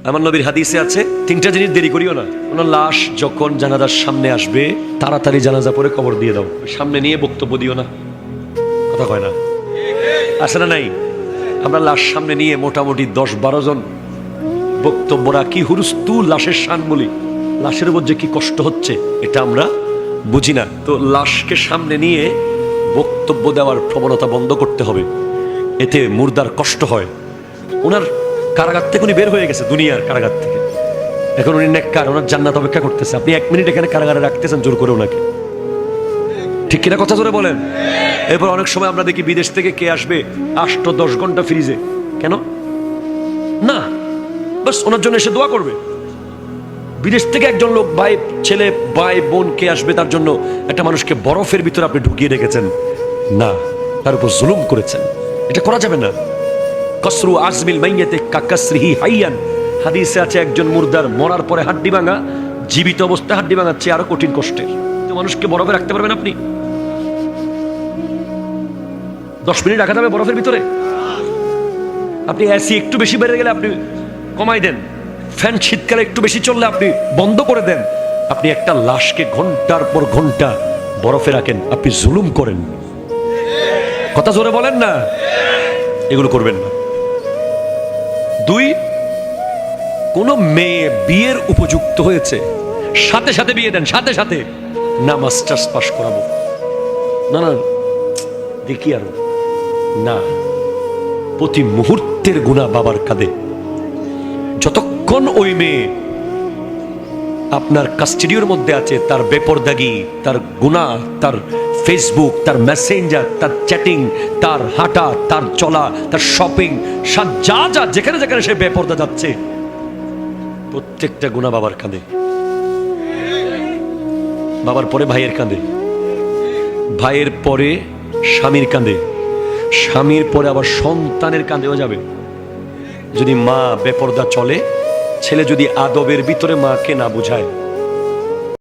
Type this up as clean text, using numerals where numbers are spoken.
আমার নবীর হাদিসে আছে তিনটা জিনিস দেরি করিও না। ওনার লাশ যখন জানাজার সামনে আসবে তাড়াতাড়ি জানাজা পরে কবর দিয়ে দাও, সামনে নিয়ে বক্তব্য দিও না। কথা কয় না, আছে না নাই? আমরা লাশ সামনে নিয়ে মোটামুটি 10-12 জন বক্তব্য রাখি, হুরুস্তু লাশের শান বলি, লাশের উপর যে কি কষ্ট হচ্ছে এটা আমরা বুঝি না। তো লাশকে সামনে নিয়ে বক্তব্য দেওয়ার প্রবণতা বন্ধ করতে হবে, এতে মুর্দার কষ্ট হয়। ওনার কারাগার থেকে উনি বের হয়ে গেছে, দুনিয়ার কারাগার থেকে, এখন উনি নেককার, ওনার জান্নাত অপেক্ষা করতেছে। আপনি 1 মিনিট এখানে কারাগারে রাখতেছেন জোর করে ওনাকে, ঠিক কিনা কথা জোরে বলেন। এরপর অনেক সময় আমরা দেখি বিদেশ থেকে কে আসবে 8-10 ঘন্টা ফ্রিজে, কেন না? বাস ওনার জন্য এসে দোয়া করবে। বিদেশ থেকে একজন লোক, ভাই ছেলে ভাই বোন কে আসবে, তার জন্য একটা মানুষকে বরফের ভিতরে আপনি ঢুকিয়ে রেখেছেন, না, তার উপর জুলুম করেছেন, এটা করা যাবে না। কসরু আজমিল মাইয়াতে কাকাসরিহি হাইয়ান, হাদিসে আছে একজন মুর্দার মরার পরে হাড্ডি ভাঙা জীবিত অবস্থায় হাড্ডি ভাঙার চেয়ে আরো কঠিন কষ্টের। তো মানুষকে বরফে রাখতে পারবেন আপনি? 10 মিনিট রাখা যাবে বরফের ভিতরে? আপনি এসি একটু বেশি বেড়ে গেলে আপনি কমাই দেন, ফ্যান শীতকালে একটু বেশি চললে আপনি বন্ধ করে দেন। আপনি একটা লাশকে ঘন্টার পর ঘন্টা বরফে রাখেন, আপনি জুলুম করেন। কথা জোরে বলেন না, এগুলো করবেন না। 2, কোন মেয়ে বিয়ের উপযুক্ত হয়েছে সাথে সাথে বিয়ে দেন, সাথে সাথে না মাস্টার্স পাস করাবো, না না দেখি আরো না, প্রতি মুহূর্তের গুনাহ বাবার কাঁধে। যতক্ষণ ওই মেয়ে আপনার কাস্টডির মধ্যে আছে, তার বেপরদাগি, তার গুনাহ, তার ফেসবুক, তার মেসেঞ্জার, তার চ্যাটিং, তার হাঁটা, তার চলা, তার শপিং, যা যা যেখানে যেখানে সে বেপরদা যাচ্ছে, প্রত্যেকটা গুনাহ বাবার কাঁধে। বাবার পরে ভাইয়ের কাঁধে, ভাইয়ের পরে স্বামীর কাঁধে, স্বামীর পরে আবার সন্তানের কাঁধেও যাবে। যদি মা বেপরদা চলে, ছেলে যদি আদবের ভিতরে মাকে না বুঝায়,